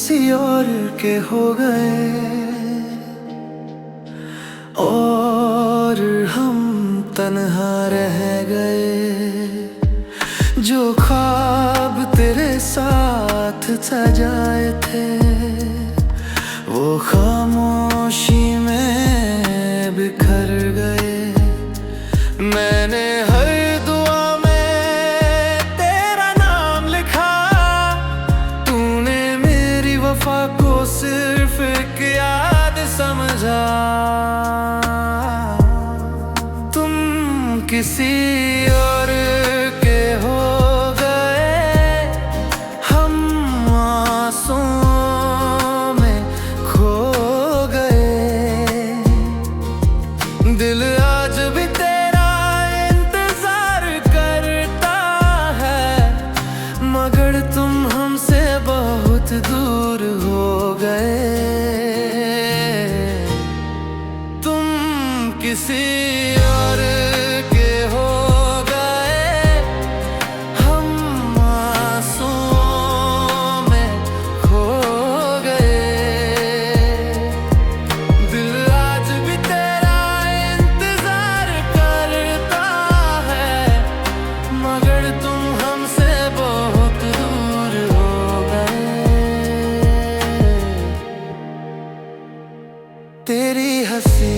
किसी और के हो गए और हम तन्हा रह गए। जो ख्वाब तेरे साथ सजाए थे वो खामोशी में बिखर गए। मैंने हर दुआ में तेरा नाम लिखा, तूने मेरी वफा को सिर्फ एक याद समझा। तुम किसी और के हो गए, हम आंसुओं में खो गए। दिल आज भी तेरा इंतजार करता है, मगर तुम हमसे बहुत दूर हो गए। तुम किसी और के हो गए, हम आंसुओं में खो गए। दिल आज भी तेरा इंतजार करता है, मगर तुम हमसे बहुत दूर हो गए। तेरी हंसी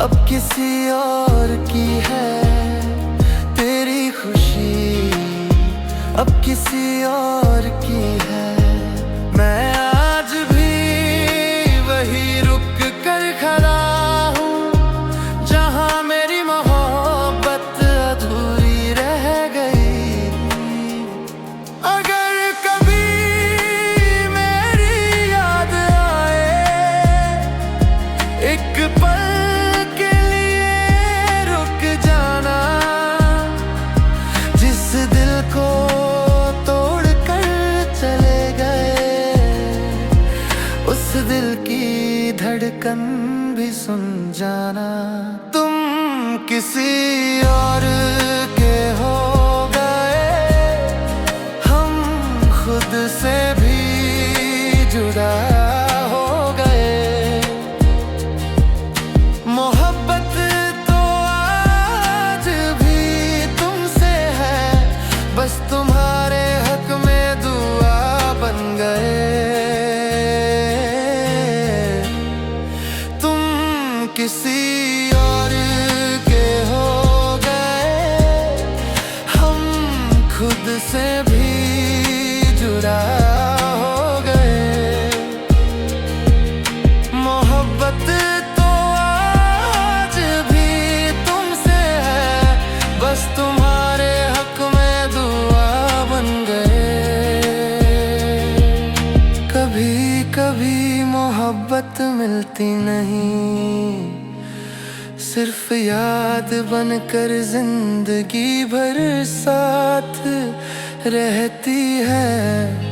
अब किसी और की है, तेरी खुशी अब किसी और की है। मैं आज भी वही रुक कर खड़ा हूँ जहाँ मेरी मोहब्बत अधूरी रह गई। अगर कभी मेरी याद आए, एक पल के लिए रुक जाना। जिस दिल को तोड़ कर चले गए, उस दिल की धड़कन भी सुन जाना। तुम किसी और के हो गए, हम खुद से भी जुदा हो गए। मोहब्बत तो आज भी तुमसे है, बस तुम्हारे हक में दुआ बन गए। तुम किसी और के हो गए, हम खुद से भी जुदा हो गए। मोहब्बत तो आज भी तुमसे है, बस तुम्हारे हक में दुआ बन गए। कभी कभी मोहब्बत मिलती नहीं, सिर्फ याद बनकर जिंदगी भर साथ रहती है।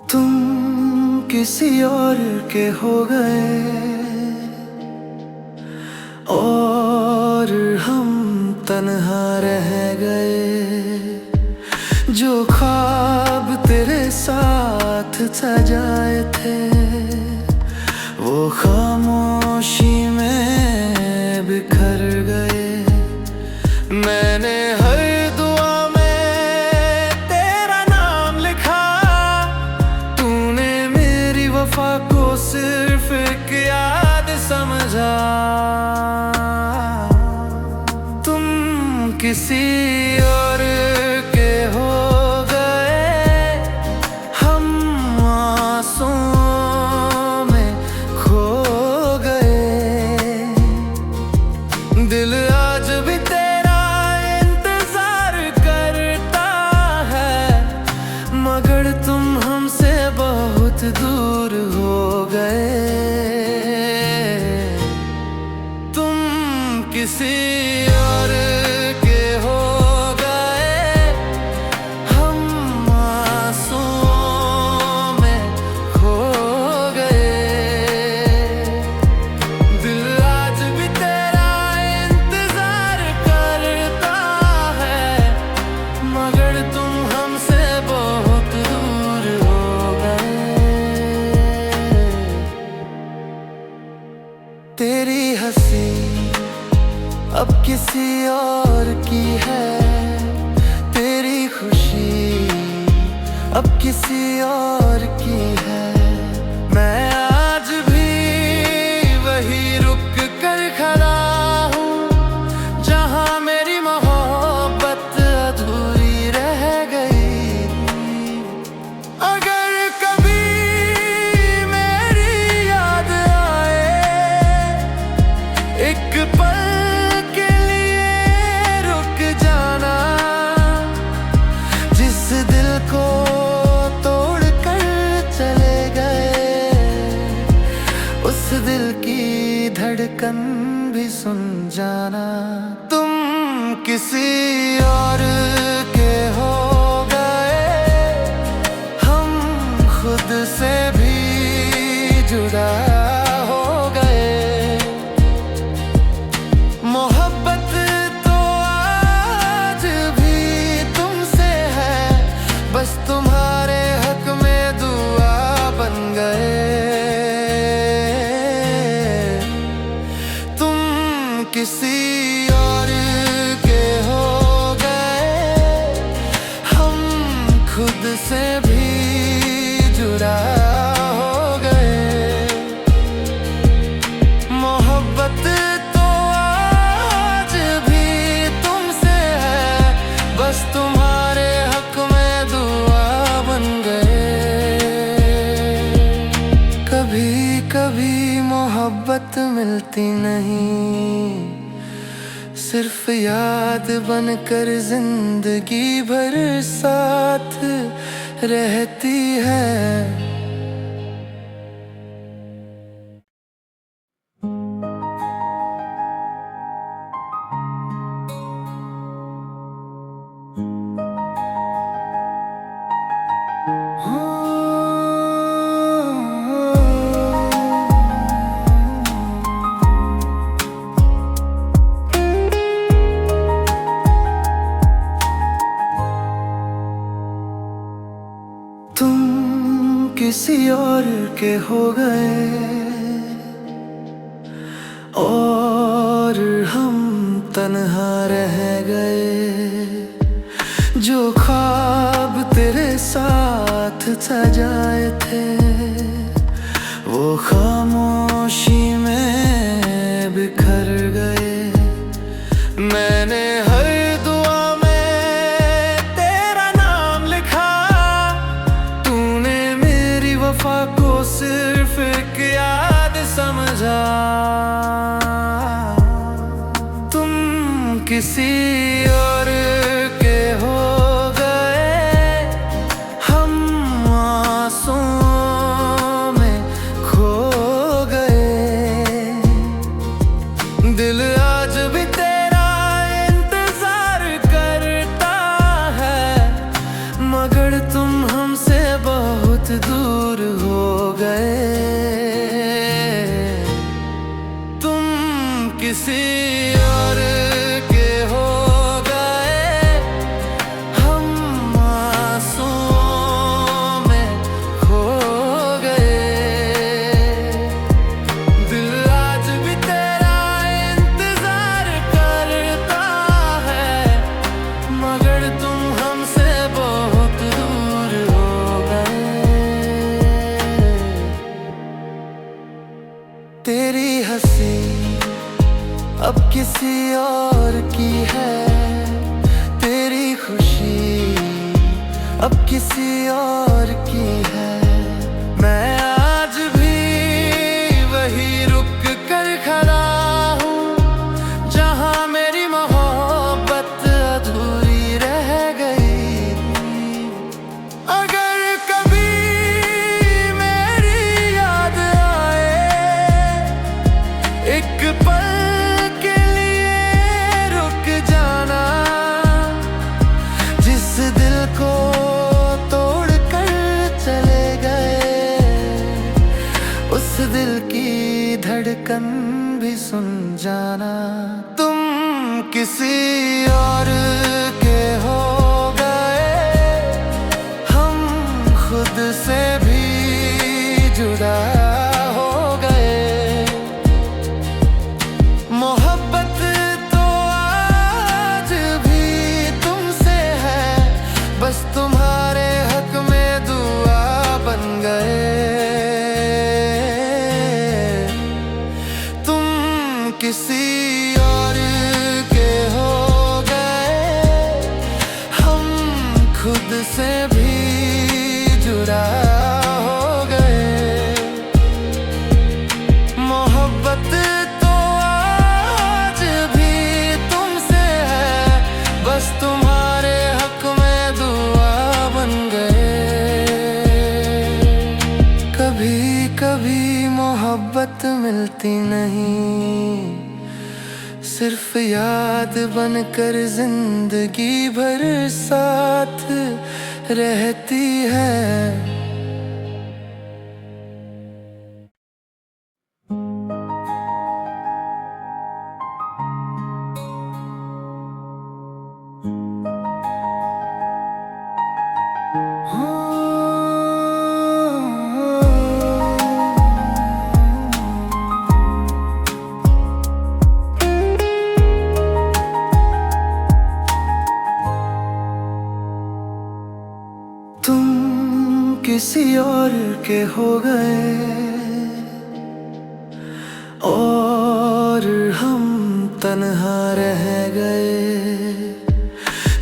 तुम किसी और के हो गए और हम तन्हा रह गए। जो ख्वाब तेरे साथ सजाए थे वो खामोशी में बिखर गए। मैंने हर दुआ में तेरा नाम लिखा, तूने मेरी वफा को सिर्फ एक याद समझा। तुम किसी और के हो गए, हम आंसुओं में खो गए। दिल आज भी तेरा इंतजार करता है, मगर तुम हमसे बहुत दूर हो गए। किसी और के हो गए, हम आंसुओं में खो गए। दिल आज भी तेरा इंतजार करता है, मगर तुम हमसे बहुत दूर हो गए। तेरी हंसी अब किसी और की है, तेरी खुशी अब किसी और की है। मैं आज भी वही रुक कर खड़ा हूँ, जहाँ मेरी मोहब्बत अधूरी रह गई। अगर कभी मेरी याद आए, एक पल के लिए रुक जाना। जिस दिल को तोड़ कर चले गए, उस दिल की धड़कन भी सुन जाना। तुम किसी और के हो गए, हम खुद से भी जुदा हो गए। मोहब्बत तो आज भी तुमसे है, बस तुम्हारे हक में दुआ बन गए। तुम किसी और के हो गए, हम खुद से भी जुदा हो गए। मोहब्बत तो आज भी तुमसे है, बस तुम्हारे हक में दुआ बन गए। कभी कभी मोहब्बत मिलती नहीं, सिर्फ याद बनकर जिंदगी भर साथ रहती है। तुम किसी और के हो गए, और हम तन्हा रह गए। जो ख्वाब तेरे साथ सजाए थे, वो खामोशी में बिखर गए। मैंने हर दुआ में तेरा नाम लिखा, तूने मेरी वफा को सिर्फ एक याद समझा। तुम किसी और के हो गए, हम आंसुओं में खो गए। दिल आज भी तेरा इंतजार करता है, मगर तुम हमसे बहुत दूर हो गए। तुम किसी और के हो गए, हम आंसुओं में खो गए। दिल आज भी तेरा इंतजार करता है, मगर तुम हमसे बहुत दूर हो गए। तेरी हंसी अब किसी और की है, तेरी खुशी अब किसी और की है। मैं आज भी वही रुक कर खड़ा हूँ, जहाँ मेरी मोहब्बत अधूरी रह गई। अगर कभी मेरी याद आए, एक पल के लिए जाना। तुम किसी और के हो गए, हम खुद से भी जुदा हो गए। मोहब्बत तो आज भी तुमसे है, बस तुम्हारे हक में दुआ बन गए। तुम किसी और के हो गए, हम खुद से भी जुदा हो गए। मोहब्बत तो आज भी तुमसे है, बस तुम्हारे हक में दुआ बन गए। कभी कभी मोहब्बत मिलती नहीं, सिर्फ याद बनकर जिंदगी भर साथ रहती है। तुम किसी और के हो गए और हम तन्हा रह गए।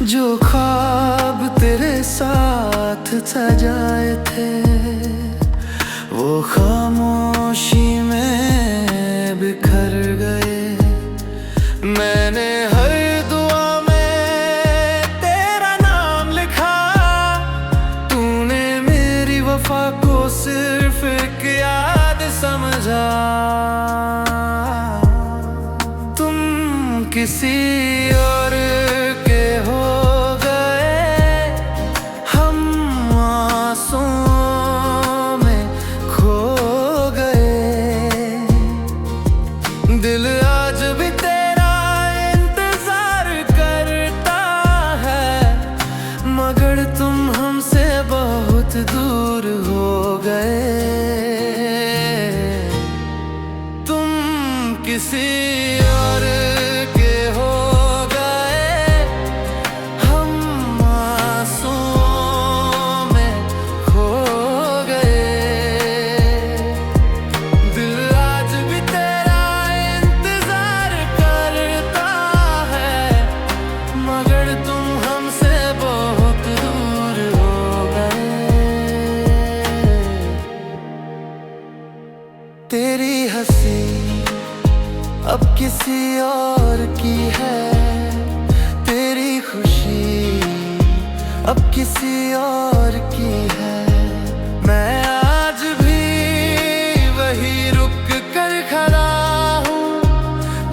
जो ख्वाब तेरे साथ सजाए थे, वो खामोशी में बिखर गए। मैंने हर दुआ में तेरा नाम लिखा, तूने मेरी वफा को सिर्फ एक याद समझा। तुम किसी और के हो गए, हम आंसुओं में खो गए। दिल आज भी तेरा इंतजार करता है, मगर तुम हमसे बहुत दूर हो गए। तुम किसी और के हो गए, हम आंसुओं में खो गए। दिल आज भी तेरा इंतजार करता है, मगर तुम हमसे बहुत दूर हो गए। तेरी हंसी अब किसी और की है, तेरी खुशी अब किसी और की है। मैं आज भी वही रुक कर खड़ा हूँ,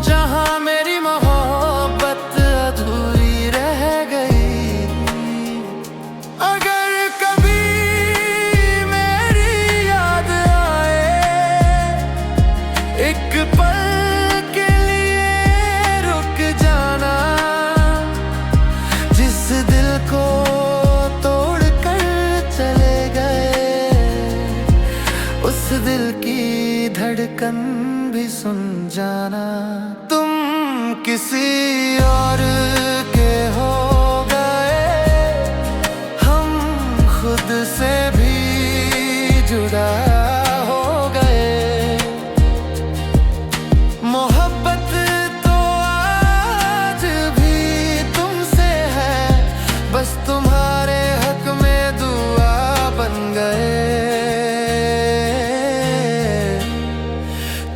जहाँ मेरी मोहब्बत अधूरी रह गई। अगर कभी मेरी याद आए, एक पल के लिए रुक जाना। जिस दिल को तोड़ कर चले गए, उस दिल की धड़कन भी सुन जाना। तुम किसी और के हो गए, हम खुद से भी जुदा हो गए। मोहब्बत तो आज भी तुमसे है, बस तुम्हारे हक में दुआ बन गए।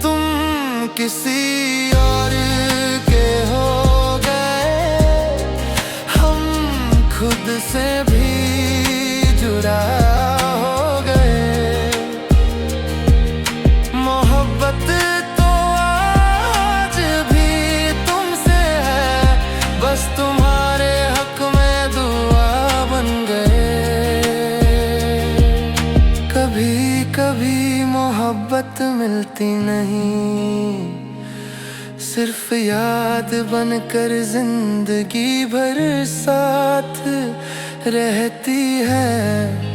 तुम किसी और के हो गए, हम खुद से भी जुदा हो गए। मोहब्बत तो आज भी तुमसे है, बस तुम्हारे हक में दुआ बन गए। कभी कभी मोहब्बत मिलती नहीं, सिर्फ याद बनकर जिंदगी भर साथ रहती है।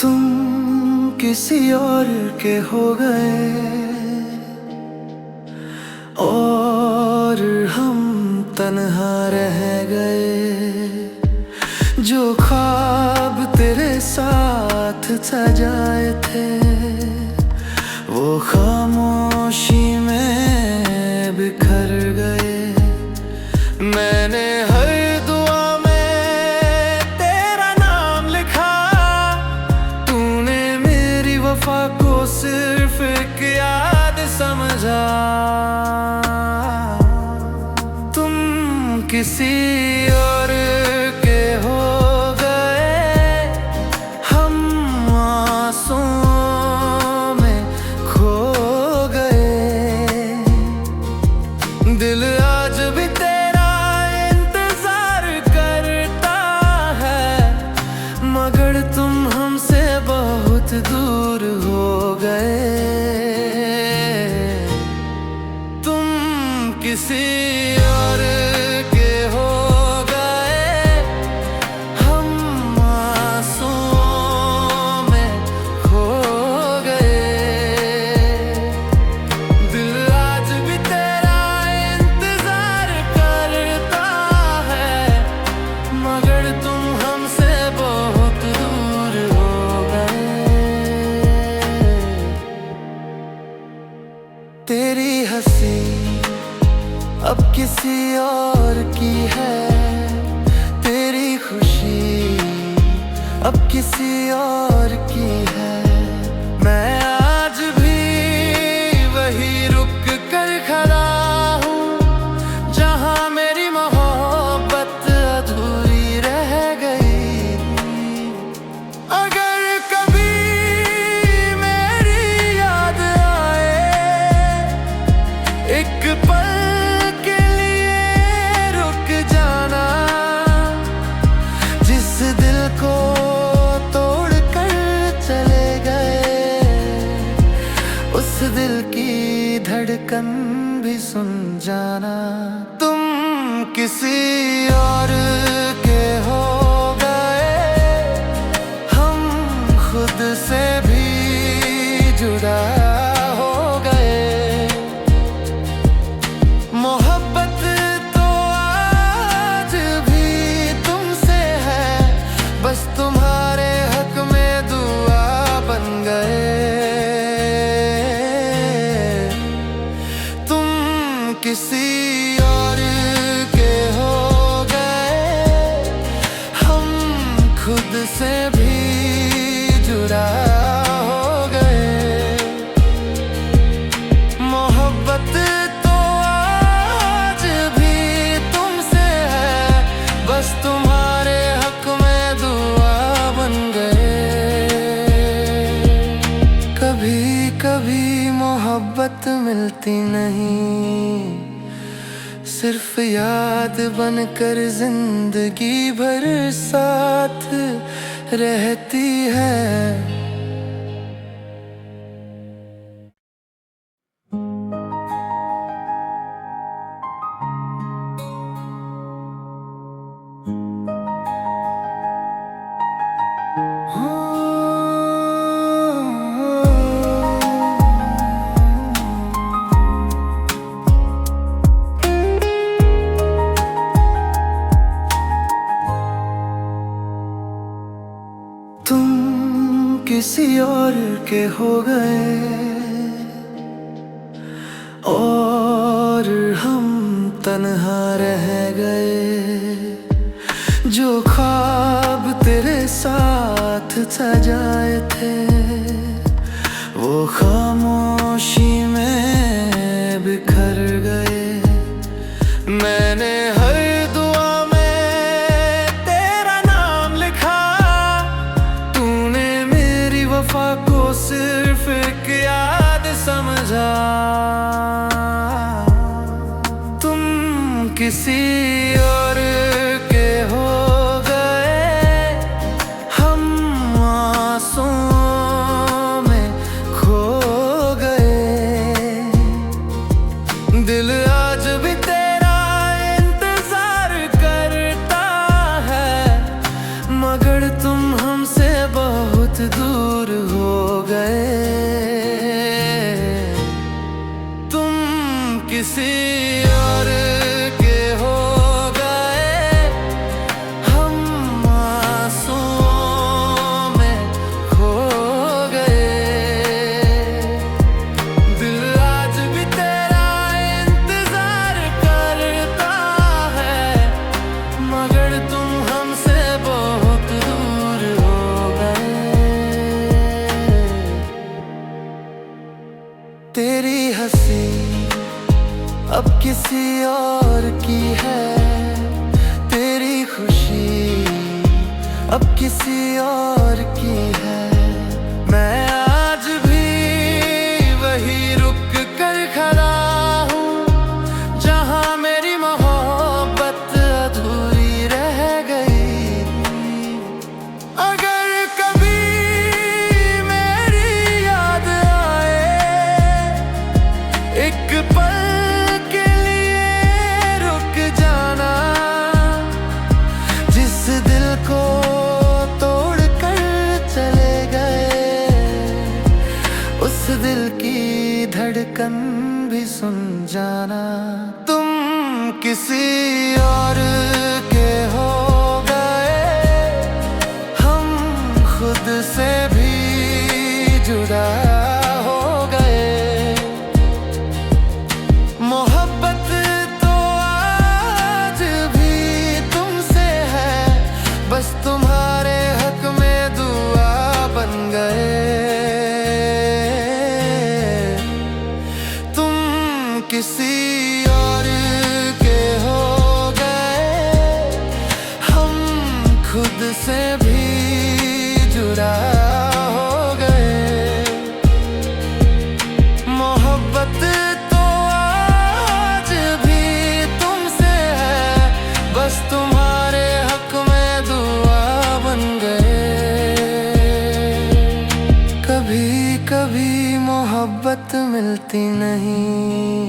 तुम किसी और के हो गए और हम तन्हा रह गए। जो ख्वाब तेरे साथ सजाए थे वो खामोशी में बिखर गए। मैंने हर दुआ में तेरा नाम लिखा, तूने मेरी वफा को सिर्फ एक याद समझा। तुम किसी और के हो गए, हम आंसुओं में खो गए। दिल आज भी तेरा इंतजार करता है, मगर तुम हमसे बहुत दूर हो गए। तुम किसी और के हो गए, हम आंसुओं में खो गए। दिल आज भी तेरा इंतजार करता है, मगर तुम हमसे बहुत दूर हो गए। तेरी हंसी अब किसी और की है, तेरी खुशी अब किसी और की है। मैं आज भी वही रुक कर खड़ा हूँ जहाँ मेरी मोहब्बत अधूरी रह गई। अगर कभी मेरी याद आए, एक पल के लिए रुक जाना। जिस दिल को तोड़ कर चले गए, उस दिल की धड़कन भी सुन जाना। तुम किसी और के हो गए, हम खुद से भी जुदा हो गए। मोहब्बत तो आज भी तुमसे है, बस तुम्हारे हक में दुआ बन गए। तुम किसी और के हो गए, हम खुद से भी जुदा हो गए। मोहब्बत तो आज भी तुमसे है, बस तुम्हारे हक में दुआ बन गए। कभी कभी मोहब्बत मिलती नहीं, सिर्फ याद बनकर जिंदगी भर साथ रहती है। तुम किसी और के हो गए और हम तन्हा रह गए। जो ख्वाब तेरे साथ सजाए थे वो खामोशी में बिखर गए। मैंने और के हो गए, हम आंसुओं में खो गए। दिल आज भी तेरा इंतजार करता है, मगर तुम हमसे बहुत दूर हो गए। तुम किसी और के हो गए, हम आंसुओं में खो गए। दिल आज भी तेरा इंतजार करता है, मगर तुम हमसे बहुत दूर हो गए। तेरी हंसी अब किसी और की है, तेरी खुशी अब किसी और की है। मैं आज भी वही रुक कर खड़ा हूँ, जहाँ मेरी मोहब्बत अधूरी रह गई। अगर कभी मेरी याद आए, एक पल के लिए रुक जाना। जिस दिल को तोड़ कर चले गए, उस दिल की धड़कन भी सुन जाना। तुम किसी और के हो गए, हम खुद से भी जुदा हो गए। मोहब्बत तो आज भी तुमसे है, बस तुम्हारे हक में दुआ बन गए। तुम किसी और के हो गए, हम खुद से भी जुदा हो गए। मोहब्बत तो आज भी तुमसे है, बस तुम्हारे हक में दुआ बन गए। कभी कभी मोहब्बत मिलती नहीं,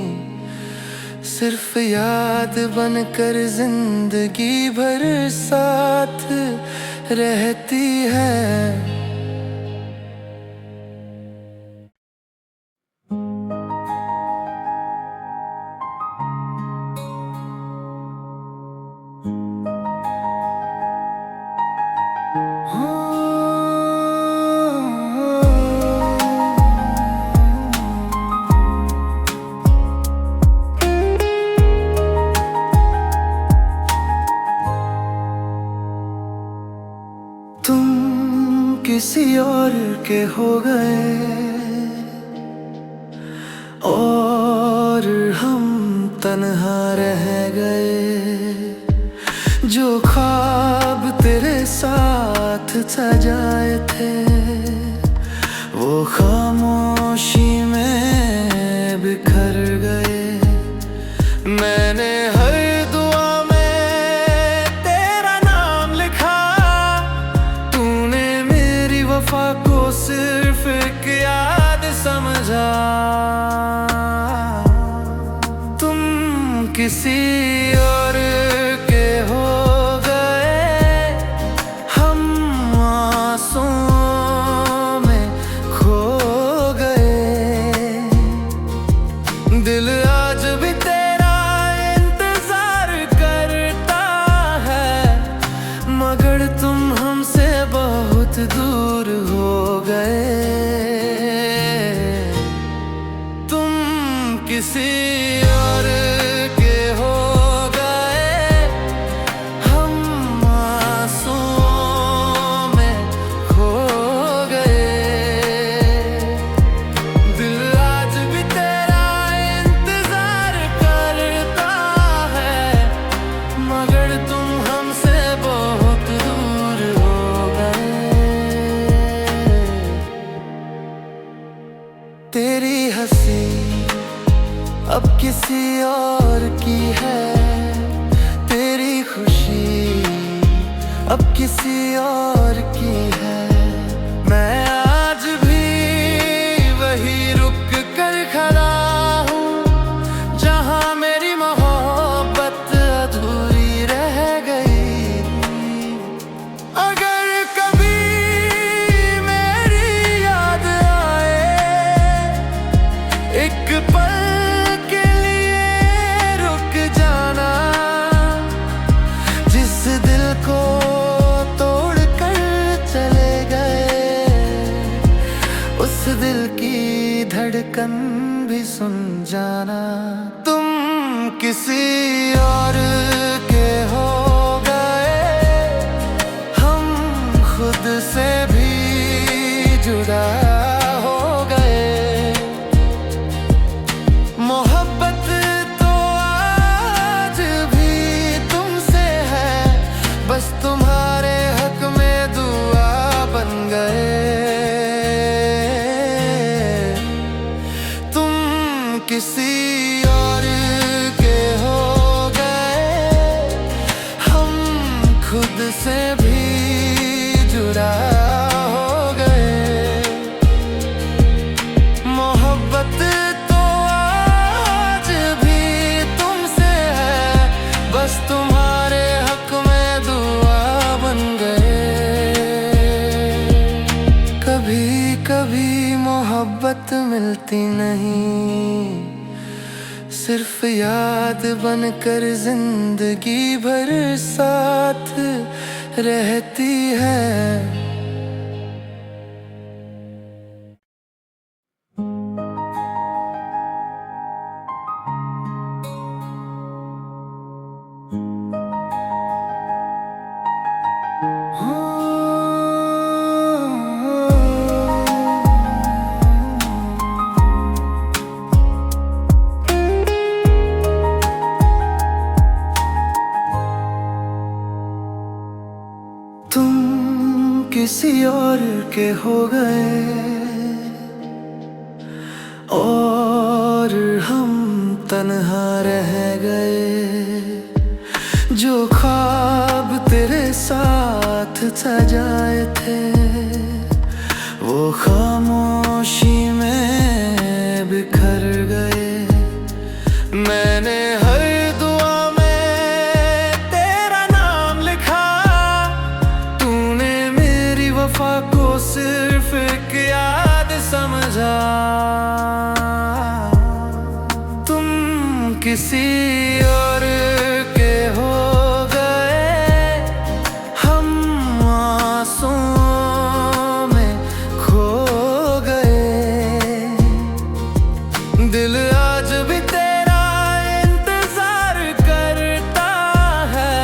सिर्फ याद बनकर जिंदगी भर साथ रहती है। तुम किसी और के हो गए, और हम तन्हा रह गए। जो ख्वाब तेरे साथ सजाए थे, वो खामोशी में बिखर गए। मैंने हर दुआ में तेरा नाम लिखा, तूने मेरी वफा को सिर्फ एक याद समझा। तुम किसी और के हो गए, हम आंसुओं में खो गए। दिल आज भी तेरा इंतजार करता है, मगर तुम हमसे बहुत दूर हो गए। तुम किसी और के हो गए, हम आंसुओं में खो गए। दिल आज भी तेरा इंतजार करता है, मगर तुम हमसे बहुत दूर हो गए। तेरी हंसी अब किसी और की है, अब किसी और की है। मैं आज भी वही रुक कर खड़ा हूँ जहाँ मेरी मोहब्बत अधूरी रह गई। अगर कभी मेरी याद आए एक पल के लिए रुक जाना, जिस दिल को तोड़ कर चले गए उस दिल की धड़कन भी सुन जाना। तुम किसी और के हो गए, हम खुद से भी जुदा हो गए। मोहब्बत तो आज भी तुमसे है, बस तुम्हारे हक में दुआ बन गए। तुम किसी और के हो गए, हम खुद से भी जुदा हो गए। मोहब्बत तो आज भी तुमसे है, बस तुम्हारे हक में दुआ बन गए। कभी कभी मोहब्बत मिलती नहीं, सिर्फ याद बनकर जिंदगी भर साथ रहती है। तुम किसी और के हो गए और हम तन्हा रह गए। जो ख्वाब तेरे साथ सजाए थे वो खामोशी में बिखर गए। मैंने हर दुआ में तेरा नाम लिखा, तूने मेरी वफा को सिर्फ एक याद समझा। तुम किसी और के हो गए, हम आंसुओं में खो गए। दिल आज भी तेरा इंतजार करता है,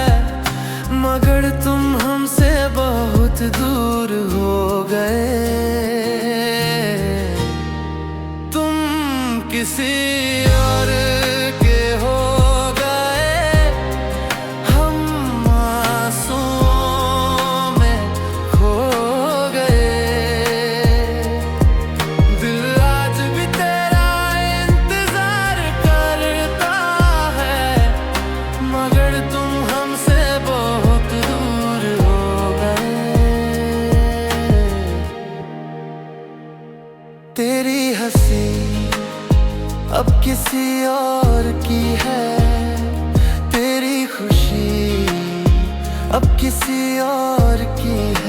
मगर तुम हमसे बहुत दूर हो गए। तुम किसी और के हो गए, हम आंसुओं में खो गए। दिल आज भी तेरा इंतजार करता है, मगर तुम हमसे बहुत दूर हो गए। तेरी हंसी अब किसी और की है, तेरी खुशी अब किसी और की है।